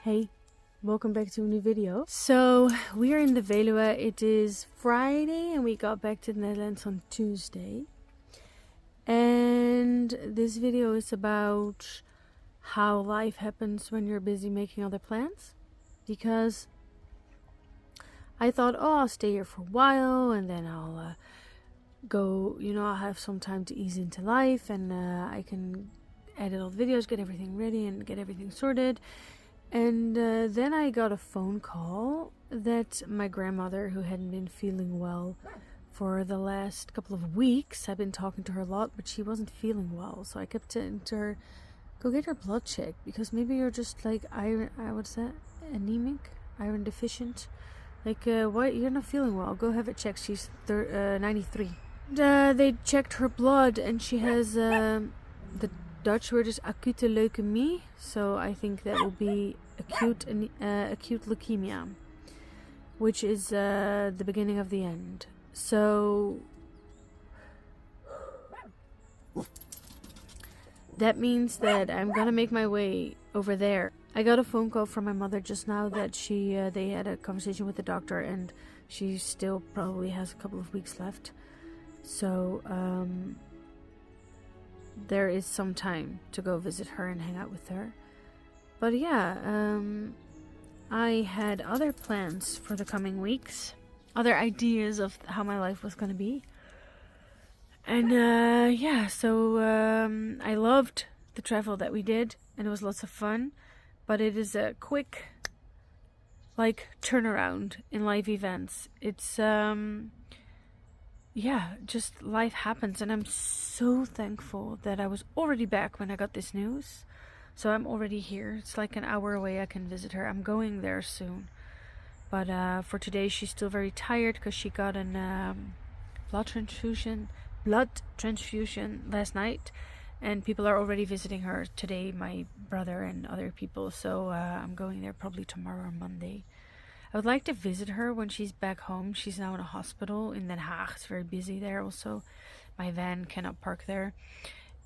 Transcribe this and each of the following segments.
Hey, welcome back to a new video. So we are in the Veluwe. It is Friday and we got back to the Netherlands on Tuesday. And this video is about how life happens when you're busy making other plans. Because I thought, oh, I'll stay here for a while and then I'll go, I'll have some time to ease into life and I can edit all the videos, get everything ready and get everything sorted. And then I got a phone call that my grandmother, who hadn't been feeling well for the last couple of weeks, I've been talking to her a lot, but she wasn't feeling well. So I kept saying to her, go get her blood checked, because maybe you're just like anemic, iron deficient. Like, what? You're not feeling well. Go have it checked. She's 93. They checked her blood and she has the Dutch word is acute leukemie, so I think that will be acute leukemia, which is the beginning of the end. So that means that I'm gonna make my way over there. I got a phone call from my mother just now that they had a conversation with the doctor and she still probably has a couple of weeks left. So there is some time to go visit her and hang out with her. But yeah, I had other plans for the coming weeks, other ideas of how my life was going to be. And so I loved the travel that we did and it was lots of fun, but it is a quick turnaround in life events. It's just life happens, and I'm so thankful that I was already back when I got this news. So I'm already here. It's like an hour away. I can visit her. I'm going there soon. But for today, she's still very tired because she got an blood transfusion last night, and people are already visiting her today. My brother and other people. So I'm going there probably tomorrow or Monday. I would like to visit her when she's back home. She's now in a hospital in Den Haag. It's very busy there also. My van cannot park there.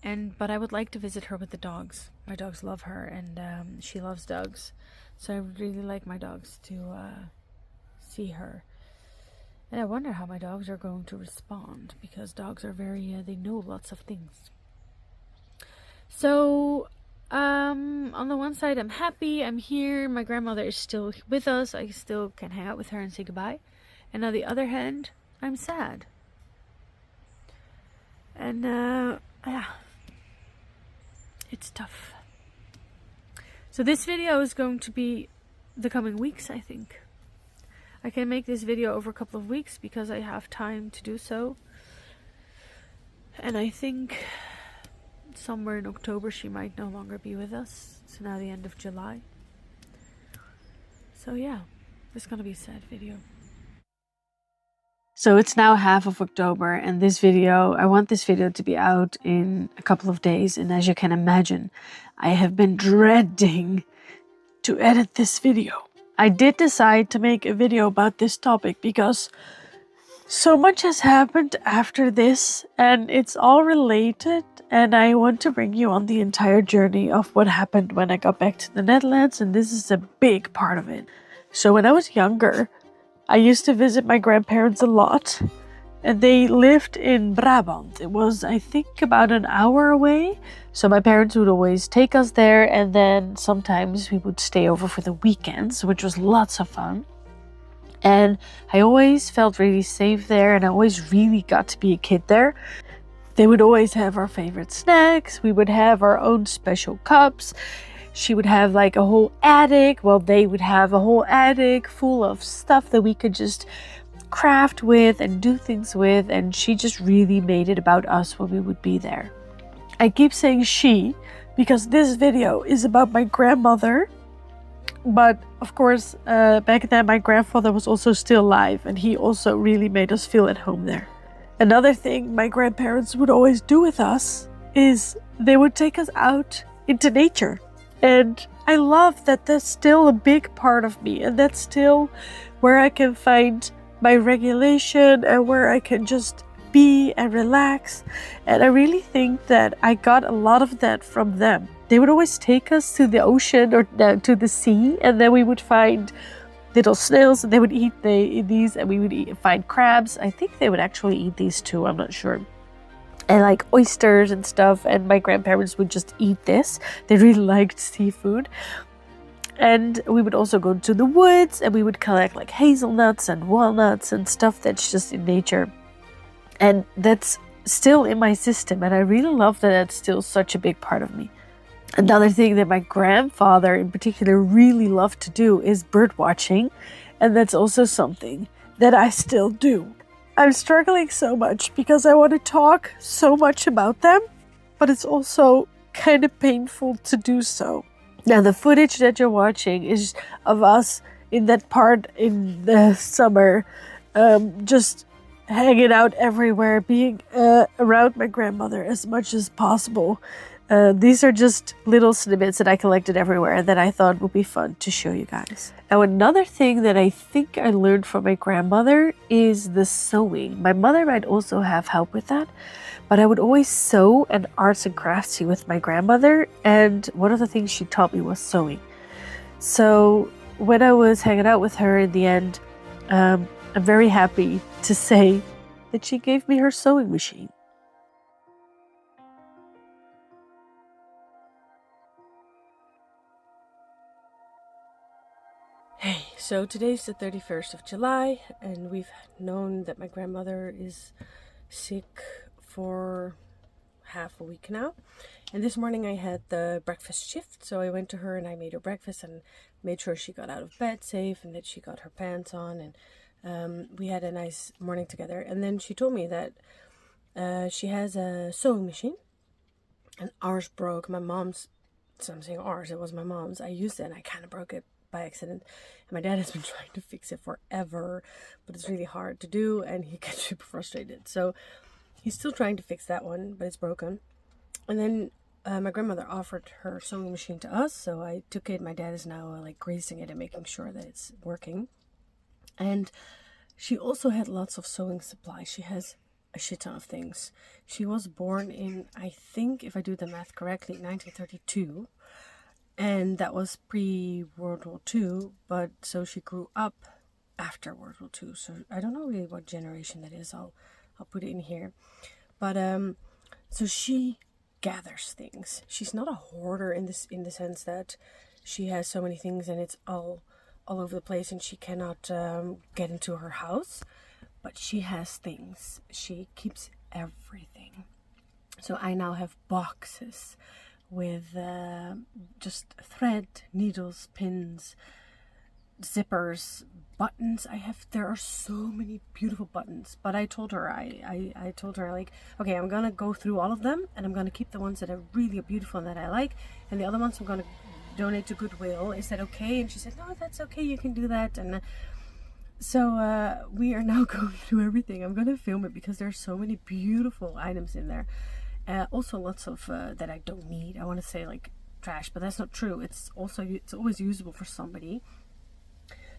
But I would like to visit her with the dogs. My dogs love her and she loves dogs. So I would really like my dogs to see her. And I wonder how my dogs are going to respond, because dogs are they know lots of things. So on the one side, I'm happy, I'm here, my grandmother is still with us, I still can hang out with her and say goodbye. And on the other hand, I'm sad. And it's tough. So this video is going to be the coming weeks, I think. I can make this video over a couple of weeks because I have time to do so. And I think somewhere in October she might no longer be with us. It's now the end of July. So yeah, it's gonna be a sad video. So it's now half of October and I want this video to be out in a couple of days, and as you can imagine, I have been dreading to edit this video. I did decide to make a video about this topic because so much has happened after this and it's all related, and I want to bring you on the entire journey of what happened when I got back to the Netherlands, and this is a big part of it. So when I was younger, I used to visit my grandparents a lot, and they lived in Brabant. It was, I think, about an hour away. So my parents would always take us there, and then sometimes we would stay over for the weekends, which was lots of fun. And I always felt really safe there, and I always really got to be a kid there. They would always have our favorite snacks. We would have our own special cups. She would have like a whole attic. Well, they would have a whole attic full of stuff that we could just craft with and do things with. And she just really made it about us when we would be there. I keep saying she because this video is about my grandmother. But of course, back then my grandfather was also still alive, and he also really made us feel at home there. Another thing my grandparents would always do with us is they would take us out into nature. And I love that that's still a big part of me, and that's still where I can find my regulation and where I can just be and relax. And I really think that I got a lot of that from them. they would always take us to the ocean or to the sea, and then we would find little snails, and they would eat these, and we would find crabs. I think they would actually eat these too, I'm not sure. And like oysters and stuff, and my grandparents would just eat this. They really liked seafood. And we would also go to the woods, and we would collect like hazelnuts and walnuts and stuff that's just in nature. And that's still in my system, and I really love that that's still such a big part of me. Another thing that my grandfather in particular really loved to do is bird watching, and that's also something that I still do. I'm struggling so much because I want to talk so much about them, but it's also kind of painful to do so. Now, the footage that you're watching is of us in that part in the summer, just hanging out everywhere, being around my grandmother as much as possible. These are just little snippets that I collected everywhere that I thought would be fun to show you guys. Now, another thing that I think I learned from my grandmother is the sewing. My mother might also have help with that, but I would always sew and arts and craftsy with my grandmother, and one of the things she taught me was sewing. So when I was hanging out with her in the end, I'm very happy to say that she gave me her sewing machine. Hey, so today's the 31st of July, and we've known that my grandmother is sick for half a week now. And this morning I had the breakfast shift, so I went to her and I made her breakfast and made sure she got out of bed safe and that she got her pants on, and we had a nice morning together. And then she told me that she has a sewing machine, and ours broke. My mom's, so I'm saying ours, it was my mom's. I used it and I kind of broke it by accident, and my dad has been trying to fix it forever, but it's really hard to do and he gets super frustrated, so he's still trying to fix that one, but it's broken. And then my grandmother offered her sewing machine to us, so I took it. My dad is now like greasing it and making sure that it's working. And she also had lots of sewing supplies. She has a shit ton of things. She was born in, I think if I do the math correctly, 1932. And that was pre-World War II, but so she grew up after World War II. So I don't know really what generation that is. I'll put it in here. But so she gathers things. She's not a hoarder in the sense that she has so many things and it's all over the place and she cannot get into her house. But she has things. She keeps everything. So I now have boxes with just thread, needles, pins, zippers, buttons. There are so many beautiful buttons, but I told her, I told her like, okay, I'm gonna go through all of them and I'm gonna keep the ones that are really beautiful and that I like, and the other ones I'm gonna donate to Goodwill. Is that okay? And she said, no, that's okay, you can do that. And so we are now going through everything. I'm gonna film it because there's so many beautiful items in there. Also lots of that I don't need. I want to say like trash, but that's not true. It's always usable for somebody.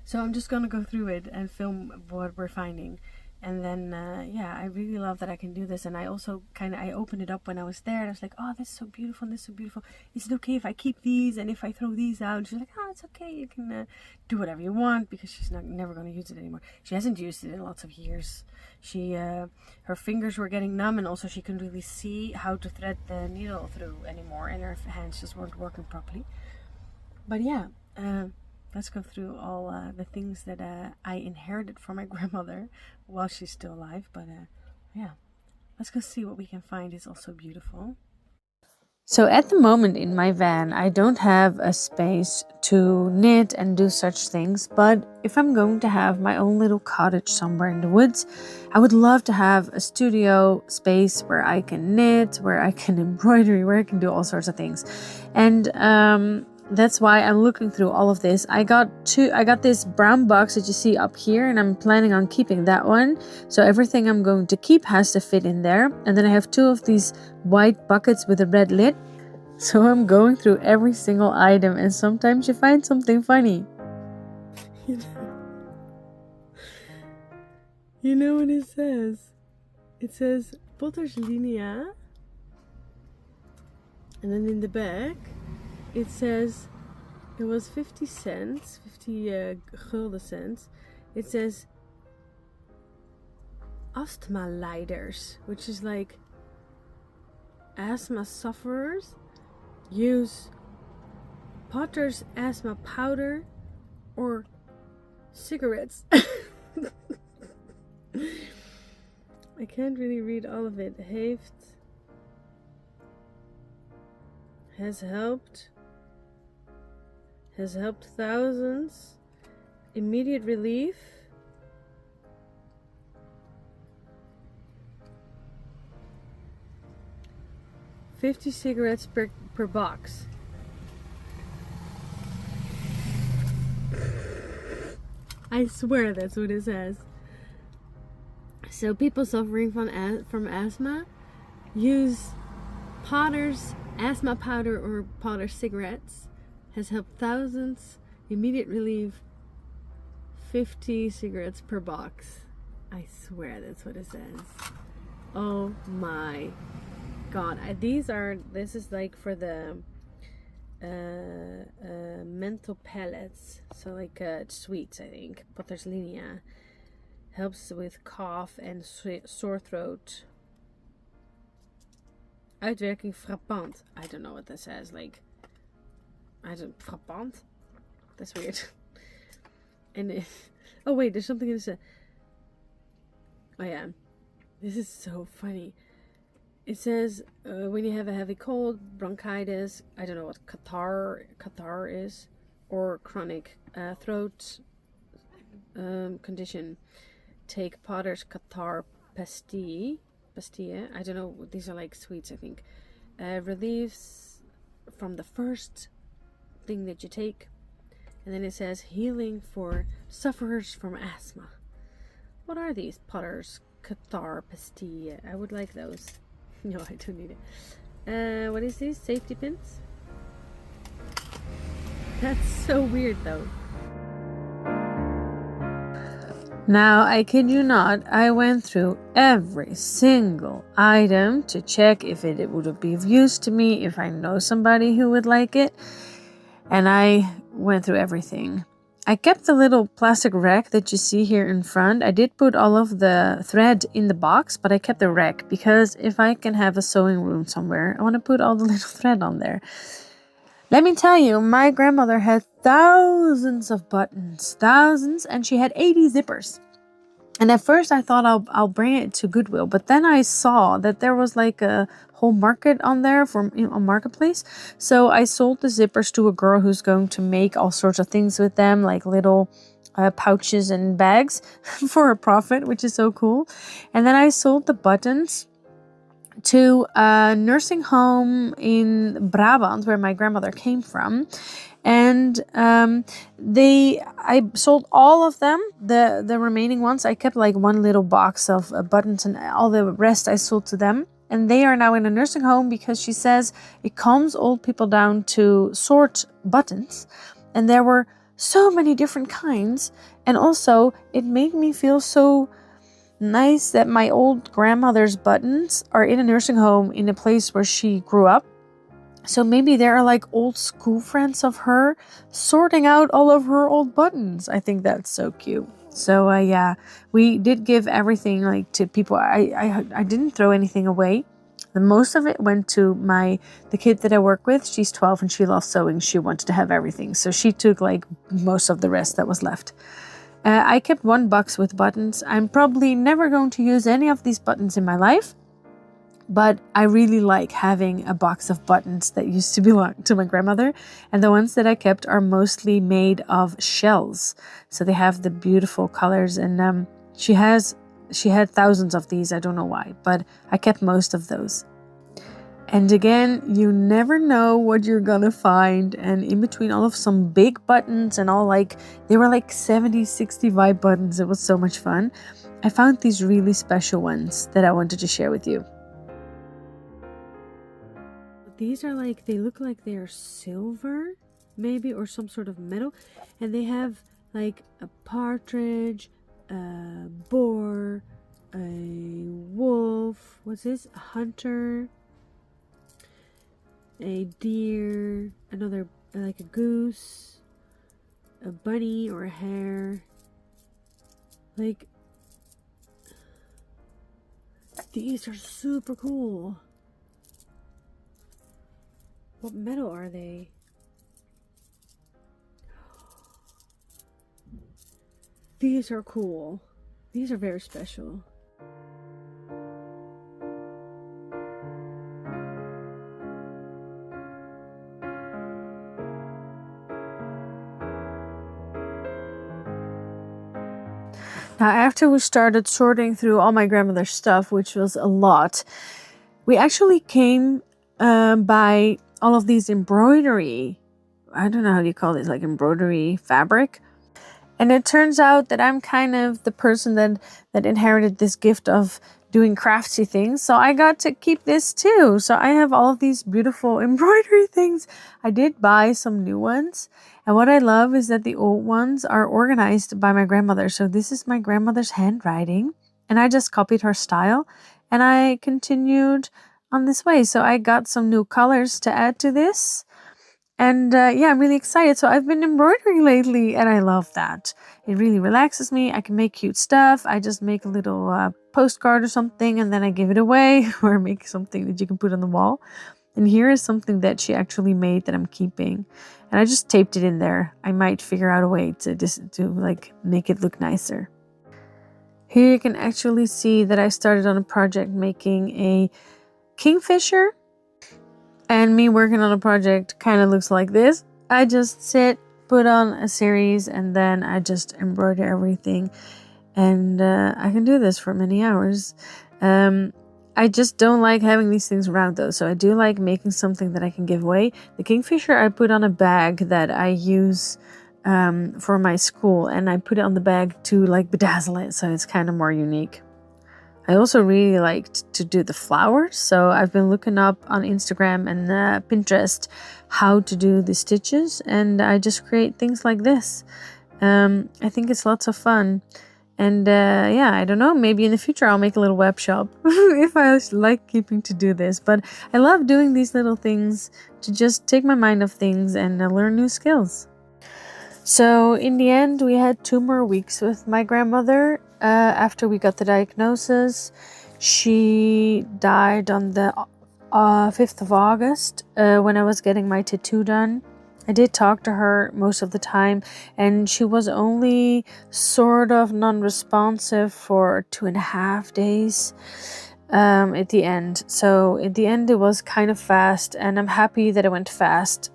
So I'm just gonna go through it and film what we're finding, and then yeah, I really love that I can do this. And I also I opened it up when I was there and I was like, oh, this is so beautiful and this is so beautiful. Is it okay if I keep these and if I throw these out? And she's like, oh, it's okay, you can do whatever you want, because she's never going to use it anymore. She hasn't used it in lots of years. She her fingers were getting numb, and also she couldn't really see how to thread the needle through anymore, and her hands just weren't working properly. But yeah, let's go through all the things that I inherited from my grandmother while she's still alive. But yeah, let's go see what we can find. It's also beautiful. So at the moment in my van, I don't have a space to knit and do such things. But if I'm going to have my own little cottage somewhere in the woods, I would love to have a studio space where I can knit, where I can embroidery, where I can do all sorts of things. And that's why I'm looking through all of this. I got this brown box that you see up here, and I'm planning on keeping that one. So everything I'm going to keep has to fit in there. And then I have 2 of these white buckets with a red lid. So I'm going through every single item, and sometimes you find something funny. You know what it says? It says Potterslinia. And then in the back it says it was 50 cents, 50 gulden cents. It says asthma leiders, which is like asthma sufferers use Potter's asthma powder or cigarettes. I can't really read all of it. Has helped thousands. Immediate relief. $50 cigarettes per box. I swear that's what it says. So people suffering from asthma use Potter's asthma powder or Potter cigarettes. Has helped thousands. Immediate relief. 50 cigarettes per box. I swear that's what it says. Oh my god. This is like for the mental pellets. So like sweets, I think. Potter's linea. Helps with cough and sore throat. Uitwerking frappant. I don't know what that says. Like, frappant? That's weird. And oh wait, there's something in this. Oh yeah, this is so funny. It says when you have a heavy cold, bronchitis. I don't know what catarrh is, or chronic throat condition. Take Potter's catarrh pastille. I don't know. These are like sweets, I think. Relieves from the first thing that you take. And then it says healing for sufferers from asthma. What are these? Potter's catarrh pastille. I would like those. No, I don't need it. What is these? Safety pins? That's so weird though. Now, I kid you not, I went through every single item to check if it would be of use to me, if I know somebody who would like it. And I went through everything. I kept the little plastic rack that you see here in front. I did put all of the thread in the box, but I kept the rack because if I can have a sewing room somewhere, I want to put all the little thread on there. Let me tell you, my grandmother had thousands of buttons, and she had 80 zippers. And at first I thought I'll bring it to Goodwill, but then I saw that there was like a whole market on there on Marketplace. So I sold the zippers to a girl who's going to make all sorts of things with them, like little pouches and bags for a profit, which is so cool. And then I sold the buttons to a nursing home in Brabant, where my grandmother came from. And I sold all of them. The remaining ones, I kept like one little box of buttons, and all the rest I sold to them. And they are now in a nursing home because she says it calms old people down to sort buttons. And there were so many different kinds. And also it made me feel so nice that my old grandmother's buttons are in a nursing home in a place where she grew up. So maybe there are like old school friends of her sorting out all of her old buttons. I think that's so cute. So yeah, we did give everything like to people. I didn't throw anything away. The most of it went to the kid that I work with. She's 12 and she loves sewing. She wanted to have everything. So she took like most of the rest that was left. I kept one box with buttons. I'm probably never going to use any of these buttons in my life. But I really like having a box of buttons that used to belong to my grandmother. And the ones that I kept are mostly made of shells. So they have the beautiful colors. And she had thousands of these. I don't know why. But I kept most of those. And again, you never know what you're gonna find. And in between all of some big buttons and all they were like 70, 65 buttons. It was so much fun. I found these really special ones that I wanted to share with you. These are they look like they're silver, maybe, or some sort of metal. And they have like a partridge, a boar, a wolf, what's this? A hunter. a deer, another like a goose, a bunny or a hare. Like, these are super cool. What metal are they? These are cool. These are very special. Now, after we started sorting through all my grandmother's stuff, which was a lot, we actually came by all of these embroidery. I don't know how you call this, like embroidery fabric. And it turns out that I'm kind of the person that inherited this gift of doing craftsy things. So I got to keep this too. So I have all of these beautiful embroidery things. I did buy some new ones. And what I love is that the old ones are organized by my grandmother. So this is my grandmother's handwriting. And I just copied her style. And I continued on this way. So I got some new colors to add to this. And yeah, I'm really excited. So I've been embroidering lately and I love that. It really relaxes me. I can make cute stuff. I just make a little postcard or something and then I give it away or make something that you can put on the wall. And here is something that she actually made that I'm keeping. And I just taped it in there. I might figure out a way to like make it look nicer. Here you can actually see that I started on a project making a kingfisher. And me working on a project kind of looks like this. I just sit, put on a series, and then I just embroider everything. And I can do this for many hours. I just don't like having these things around though. So I do like making something that I can give away. The kingfisher I put on a bag that I use for my school. And I put it on the bag to like bedazzle it. So it's kind of more unique. I also really liked to do the flowers, so I've been looking up on Instagram and Pinterest how to do the stitches, and I just create things like this. I think it's lots of fun, and yeah, I don't know, maybe in the future I'll make a little web shop if I like keeping to do this, but I love doing these little things to just take my mind off things and learn new skills. So in the end, we had 2 more weeks with my grandmother. After we got the diagnosis, she died on the 5th of August when I was getting my tattoo done. I did talk to her most of the time, and she was only sort of non-responsive for 2.5 days at the end. So at the end, it was kind of fast, and I'm happy that it went fast.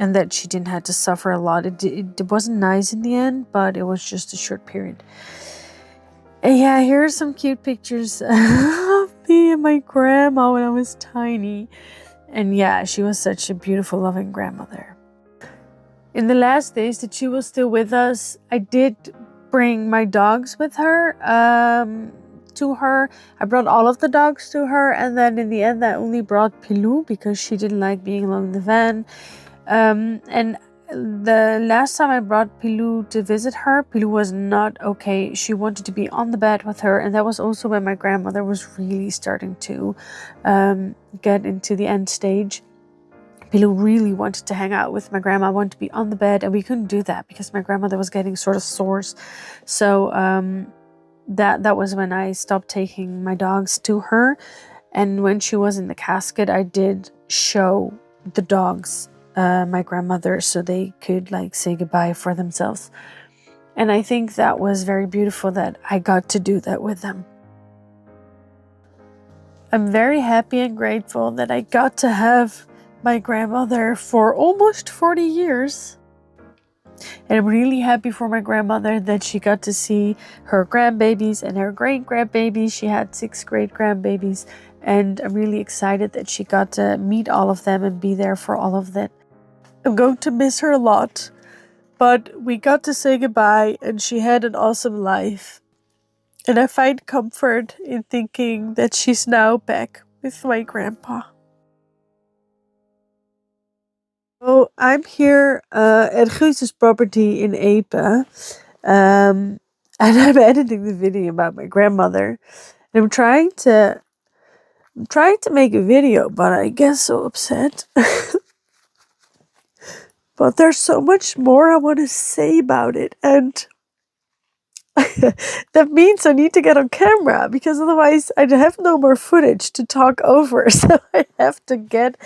And that she didn't have to suffer a lot. It wasn't nice in the end, but it was just a short period. And yeah, here are some cute pictures of me and my grandma when I was tiny. And yeah, she was such a beautiful, loving grandmother. In the last days that she was still with us, I did bring my dogs with her to her. I brought all of the dogs to her. And then in the end, I only brought Pilou because she didn't like being alone in the van. And the last time I brought Pilou to visit her, Pilou was not okay. She wanted to be on the bed with her, and that was also when my grandmother was really starting to get into the end stage. Pilou really wanted to hang out with my grandma, wanted to be on the bed, and we couldn't do that because my grandmother was getting sort of sores. So that was when I stopped taking my dogs to her. And when she was in the casket, I did show the dogs my grandmother so they could like say goodbye for themselves. And I think that was very beautiful that I got to do that with them. I'm very happy and grateful that I got to have my grandmother for almost 40 years. And I'm really happy for my grandmother that she got to see her grandbabies and her great-grandbabies. She had 6 great-grandbabies. And I'm really excited that she got to meet all of them and be there for all of them. I'm going to miss her a lot, but we got to say goodbye and she had an awesome life. And I find comfort in thinking that she's now back with my grandpa. So I'm here at Guus's property in Ape, and I'm editing the video about my grandmother. And I'm trying to I'm trying to make a video, but I get so upset. But there's so much more I want to say about it, and that means I need to get on camera, because otherwise I have no more footage to talk over. So I have to get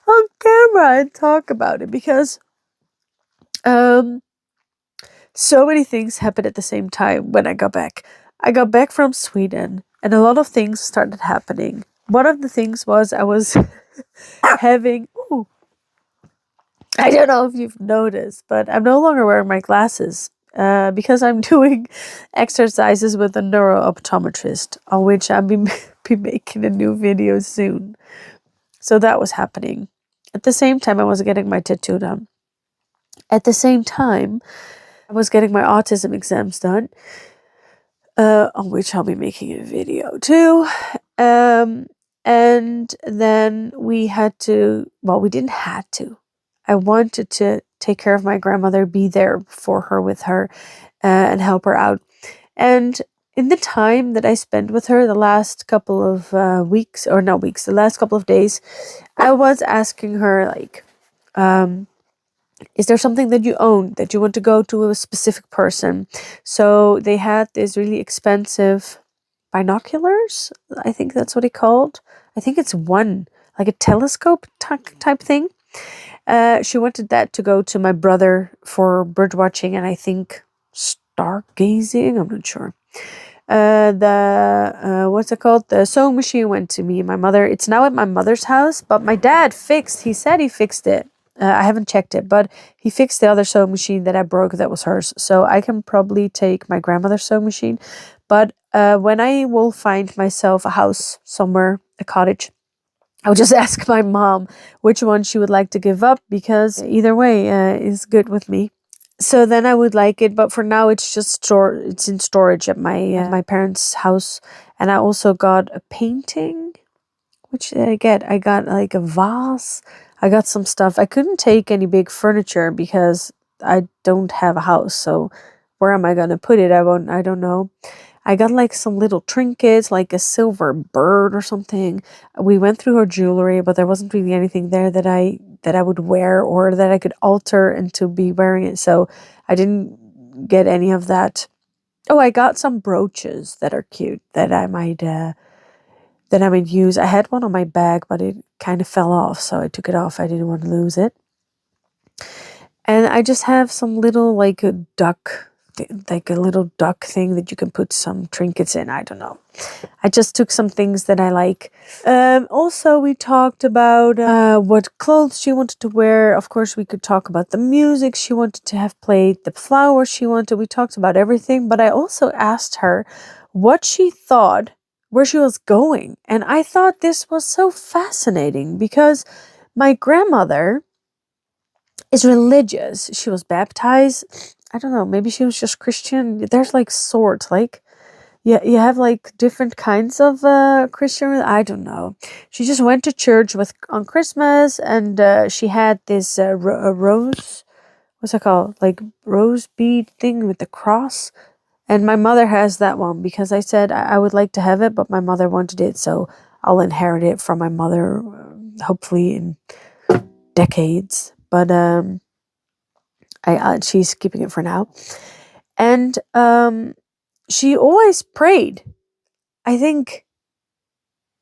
on camera and talk about it, because so many things happened at the same time when I got back. I got back from Sweden, and a lot of things started happening. One of the things was I was having... Ooh, I don't know if you've noticed, but I'm no longer wearing my glasses because I'm doing exercises with a neurooptometrist, on which I'll be making a new video soon. So that was happening. At the same time, I was getting my tattoo done. At the same time, I was getting my autism exams done, on which I'll be making a video too. And then we had to, well, we didn't have to. I wanted to take care of my grandmother, be there for her, with her, and help her out. And in the time that I spent with her, the last couple of weeks, or not weeks, the last couple of days, I was asking her, like, is there something that you own that you want to go to a specific person? So they had this really expensive binoculars, I think that's what he called. I think it's one, like a telescope type thing. She wanted that to go to my brother for bird watching, and I think stargazing, I'm not sure. What's it called? The sewing machine went to me and my mother. It's now at my mother's house, but my dad he said he fixed it. I haven't checked it, but he fixed the other sewing machine that I broke that was hers. So I can probably take my grandmother's sewing machine. But when I will find myself a house somewhere, a cottage, I would just ask my mom which one she would like to give up, because either way is good with me. So then I would like it, but for now it's just it's in storage at my parents' house. And I also got a painting. Which did I get? I got like a vase. I got some stuff. I couldn't take any big furniture because I don't have a house. So where am I gonna put it? I don't know. I got like some little trinkets, like a silver bird or something. We went through her jewelry, but there wasn't really anything there that I would wear or that I could alter into be wearing it. So I didn't get any of that. Oh, I got some brooches that are cute that I might use. I had one on my bag, but it kind of fell off, so I took it off. I didn't want to lose it. And I just have some little, like a little duck thing that you can put some trinkets in. I don't know. I just took some things that I like. Also, we talked about what clothes she wanted to wear. Of course, we could talk about the music she wanted to have played, the flowers she wanted. We talked about everything, but I also asked her what she thought, where she was going. And I thought this was so fascinating, because my grandmother is religious. She was baptized. I don't know, maybe she was just Christian. There's like sorts, like, yeah, you have like different kinds of Christian. I don't know. She just went to church on Christmas, and she had this rose, what's it called? Like rose bead thing with the cross. And my mother has that one, because I said I would like to have it, but my mother wanted it, so I'll inherit it from my mother, hopefully in decades. But she's keeping it for now. And she always prayed, I think,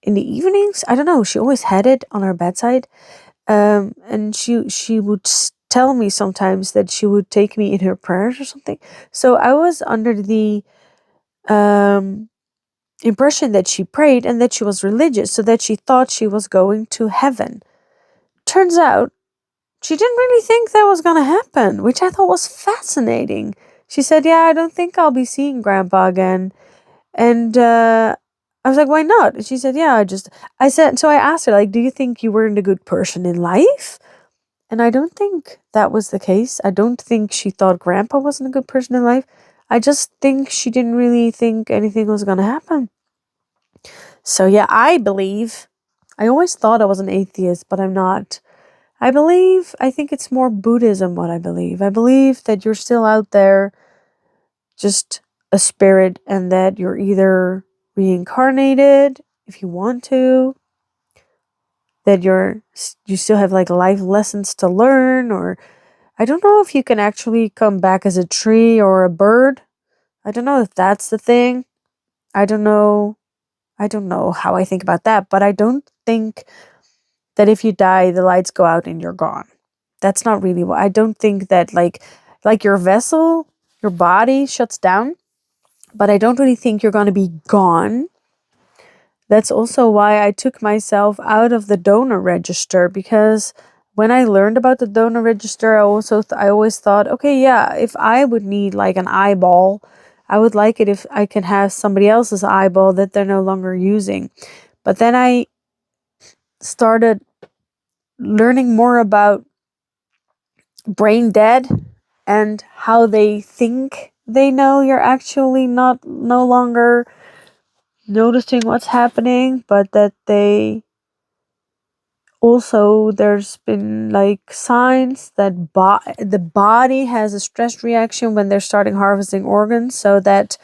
in the evenings. I don't know. She always had it on her bedside. And she would tell me sometimes that she would take me in her prayers or something. So I was under the impression that she prayed and that she was religious, so that she thought she was going to heaven. Turns out she didn't really think that was going to happen, which I thought was fascinating. She said, yeah, I don't think I'll be seeing Grandpa again. And I was like, why not? And she said, yeah, so I asked her, like, do you think you weren't a good person in life? And I don't think that was the case. I don't think she thought Grandpa wasn't a good person in life. I just think she didn't really think anything was going to happen. So yeah, I always thought I was an atheist, but I'm not. I think it's more Buddhism what I believe. I believe that you're still out there, just a spirit, and that you're either reincarnated if you want to, that you still have like life lessons to learn, or I don't know if you can actually come back as a tree or a bird. I don't know if that's the thing. I don't know how I think about that, but I don't think that if you die, the lights go out and you're gone. That's not really what I don't think that like your vessel, your body shuts down, but I don't really think you're going to be gone. That's also why I took myself out of the donor register, because when I learned about the donor register, I always thought, okay, yeah, if I would need like an eyeball, I would like it if I can have somebody else's eyeball that they're no longer using. But then I started learning more about brain dead and how they think they know you're actually no longer noticing what's happening, but that they also, there's been like signs that the body has a stress reaction when they're starting harvesting organs, so that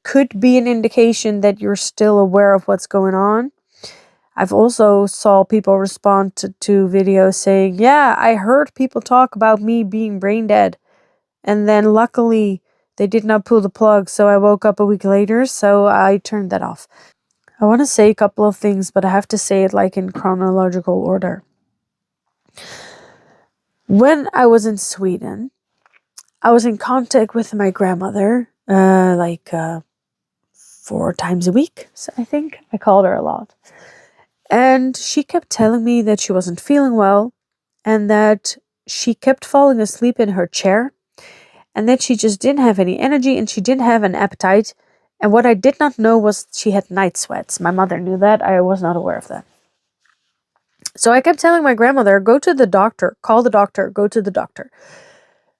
could be an indication that you're still aware of what's going on. I've also saw people respond to videos saying, yeah, I heard people talk about me being brain dead, and then luckily they did not pull the plug, so I woke up a week later, so I turned that off. I want to say a couple of things, but I have to say it like in chronological order. When I was in Sweden, I was in contact with my grandmother, 4 times a week, so I think. I called her a lot. And she kept telling me that she wasn't feeling well, and that she kept falling asleep in her chair, and that she just didn't have any energy, and she didn't have an appetite. And what I did not know was she had night sweats. My mother knew that. I was not aware of that. So I kept telling my grandmother, go to the doctor, call the doctor, go to the doctor.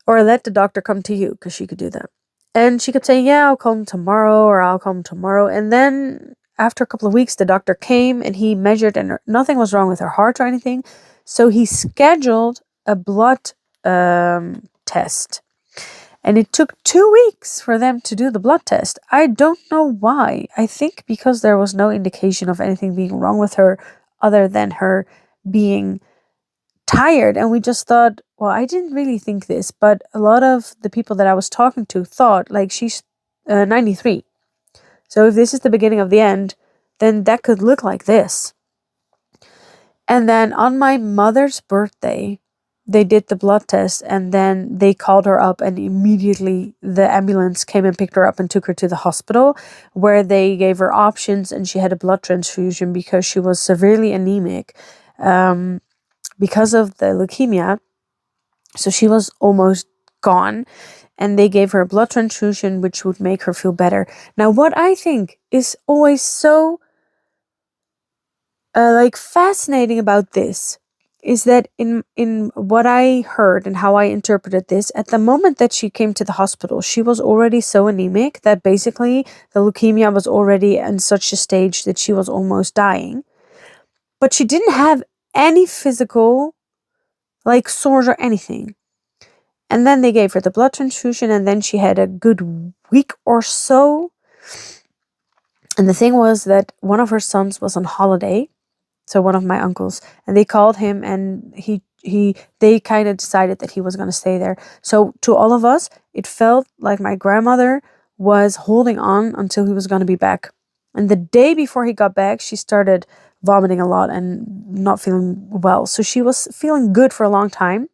Or let the doctor come to you, because she could do that. And she kept saying, yeah, I'll call him tomorrow, or I'll call him tomorrow. And then after a couple of weeks, the doctor came and he measured, and nothing was wrong with her heart or anything. So he scheduled a blood test. And it took 2 weeks for them to do the blood test. I don't know why. I think because there was no indication of anything being wrong with her other than her being tired. And we just thought, well, I didn't really think this, but a lot of the people that I was talking to thought, like, she's 93. So if this is the beginning of the end, then that could look like this. And then on my mother's birthday, they did the blood test, and then they called her up, and immediately the ambulance came and picked her up and took her to the hospital, where they gave her options, and she had a blood transfusion because she was severely anemic because of the leukemia. So she was almost gone, and they gave her a blood transfusion, which would make her feel better. Now, what I think is always so fascinating about this is that in what I heard and how I interpreted this, at the moment that she came to the hospital, she was already so anemic that basically the leukemia was already in such a stage that she was almost dying. But she didn't have any physical sores or anything. And then they gave her the blood transfusion, and then she had a good week or so. And the thing was that one of her sons was on holiday, so one of my uncles, and they called him, and they kind of decided that he was going to stay there. So to all of us, it felt like my grandmother was holding on until he was going to be back. And the day before he got back, she started vomiting a lot and not feeling well. So she was feeling good for a long time.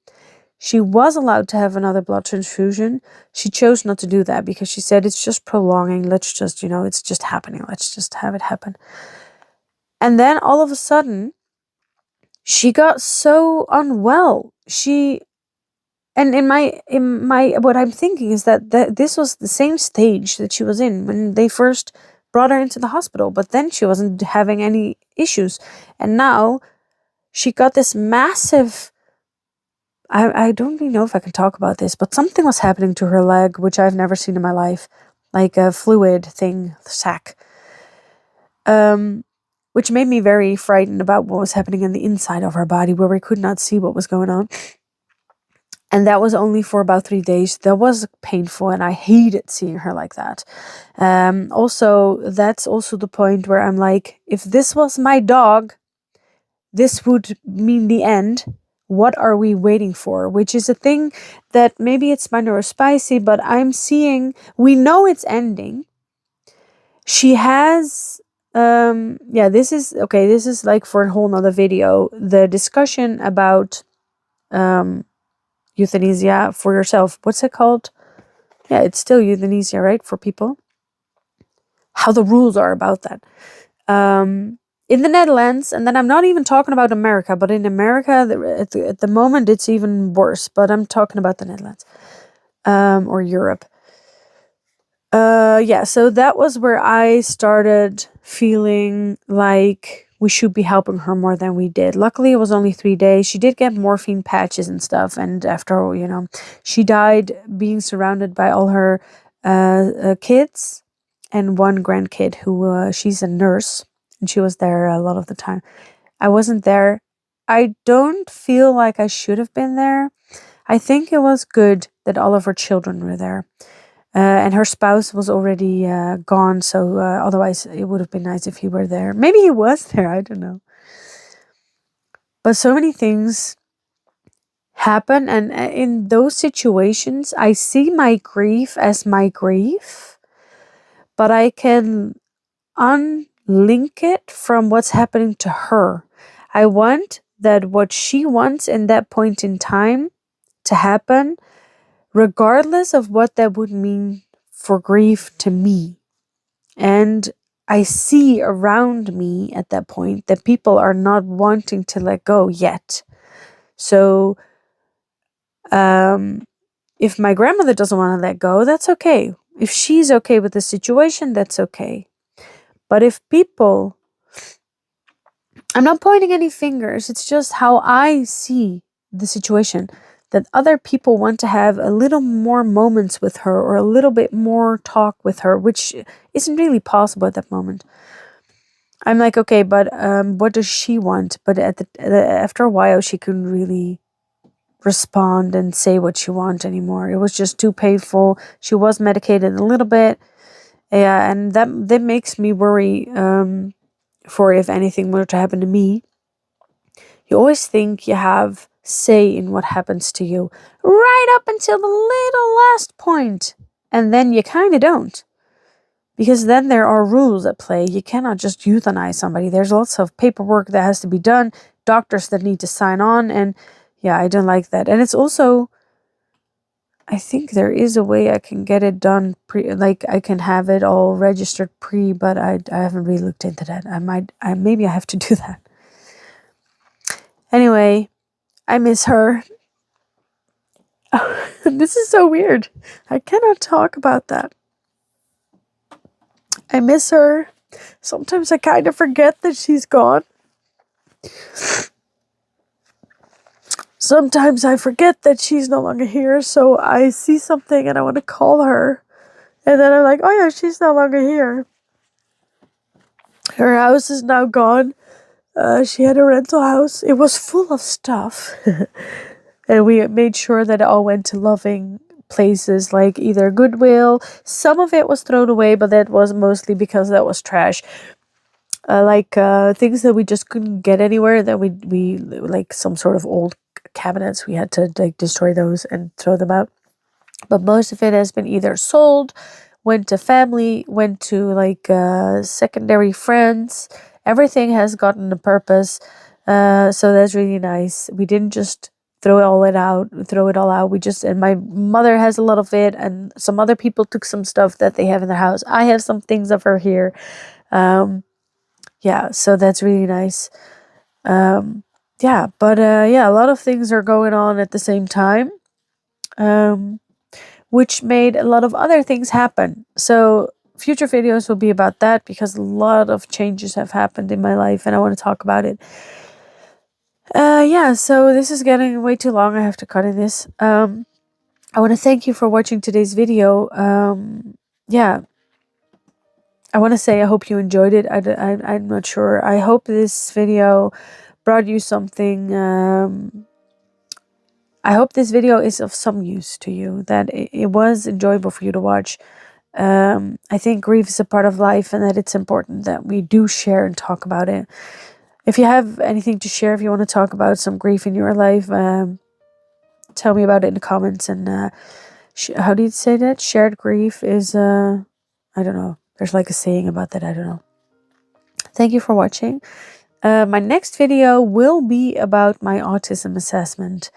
She was allowed to have another blood transfusion. She chose not to do that because she said, it's just prolonging. Let's just, it's just happening. Let's just have it happen. And then all of a sudden, she got so unwell. And in my, what I'm thinking is that this was the same stage that she was in when they first brought her into the hospital, but then she wasn't having any issues. And now she got this massive, I don't really know if I can talk about this, but something was happening to her leg, which I've never seen in my life, like a fluid thing, sac. Which made me very frightened about what was happening in the inside of her body, where we could not see what was going on. And that was only for about 3 days. That was painful, and I hated seeing her like that. Also, that's also the point where I'm like, if this was my dog, this would mean the end. What are we waiting for? Which is a thing that maybe it's minor or spicy, but I'm seeing, we know it's ending. She has, this is like for a whole nother video, the discussion about euthanasia for yourself. What's it called? Yeah, it's still euthanasia, right? For people. How the rules are about that. In the Netherlands, and then I'm not even talking about America, but in America, at the moment, it's even worse. But I'm talking about the Netherlands or Europe. So that was where I started feeling like we should be helping her more than we did. Luckily, it was only 3 days. She did get morphine patches and stuff. And after, she died being surrounded by all her kids and one grandkid who, she's a nurse. And she was there a lot of the time. I wasn't there. I don't feel like I should have been there. I think it was good that all of her children were there. And her spouse was already gone, so otherwise it would have been nice if he were there. Maybe he was there, I don't know. But so many things happen, and in those situations, I see my grief as my grief, but I can unlink it from what's happening to her. I want that what she wants in that point in time to happen, regardless of what that would mean for grief to me. And I see around me at that point that people are not wanting to let go yet. So if my grandmother doesn't want to let go, that's okay. If she's okay with the situation, that's okay. But if people, I'm not pointing any fingers, it's just how I see the situation, that other people want to have a little more moments with her or a little bit more talk with her, which isn't really possible at that moment. I'm like, okay, but what does she want? But after a while, she couldn't really respond and say what she wanted anymore. It was just too painful. She was medicated a little bit. Yeah, and that makes me worry for if anything were to happen to me. You always think you have say in what happens to you right up until the little last point, and then you kind of don't, because then there are rules at play. You cannot just euthanize somebody. There's lots of paperwork that has to be done, doctors that need to sign on, and yeah, I don't like that. And it's also, I think there is a way I can get it done like I can have it all registered but I haven't really looked into that. Maybe I have to do that. Anyway, I miss her. This is so weird. I cannot talk about that. I miss her. Sometimes I kind of forget that she's gone. Sometimes I forget that she's no longer here, so I see something and I want to call her. And then I'm like, oh yeah, she's no longer here. Her house is now gone. She had a rental house. It was full of stuff. And we made sure that it all went to loving places like either Goodwill. Some of it was thrown away, but that was mostly because that was trash. Things that we just couldn't get anywhere, that we like some sort of old cabinets, we had to like destroy those and throw them out. But most of it has been either sold, went to family, went to like secondary friends. Everything has gotten a purpose, so that's really nice. We didn't just throw it all out. We just, and my mother has a lot of it, and some other people took some stuff that they have in their house. I have some things of her here. So that's really nice. A lot of things are going on at the same time, which made a lot of other things happen. So future videos will be about that, because a lot of changes have happened in my life and I want to talk about it. So this is getting way too long. I have to cut in this. I want to thank you for watching today's video. I want to say I hope you enjoyed it. I'm not sure. I hope this video brought you something. I hope this video is of some use to you, that it was enjoyable for you to watch. I think grief is a part of life, and that it's important that we do share and talk about it. If you have anything to share, if you want to talk about some grief in your life, tell me about it in the comments. And how do you say that? Shared grief is, I don't know. There's like a saying about that. I don't know. Thank you for watching. My next video will be about my autism assessment.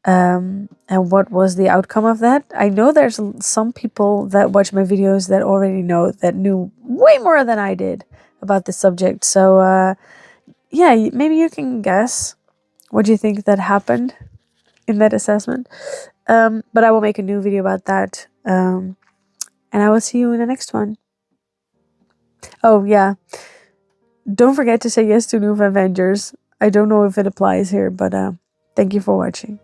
And what was the outcome of that. I know there's some people that watch my videos that already know, that knew way more than I did about the subject. So, yeah, maybe you can guess what do you think that happened in that assessment. But I will make a new video about that. And I will see you in the next one. Oh, yeah. Don't forget to say yes to new VANventures. I don't know if it applies here, but thank you for watching.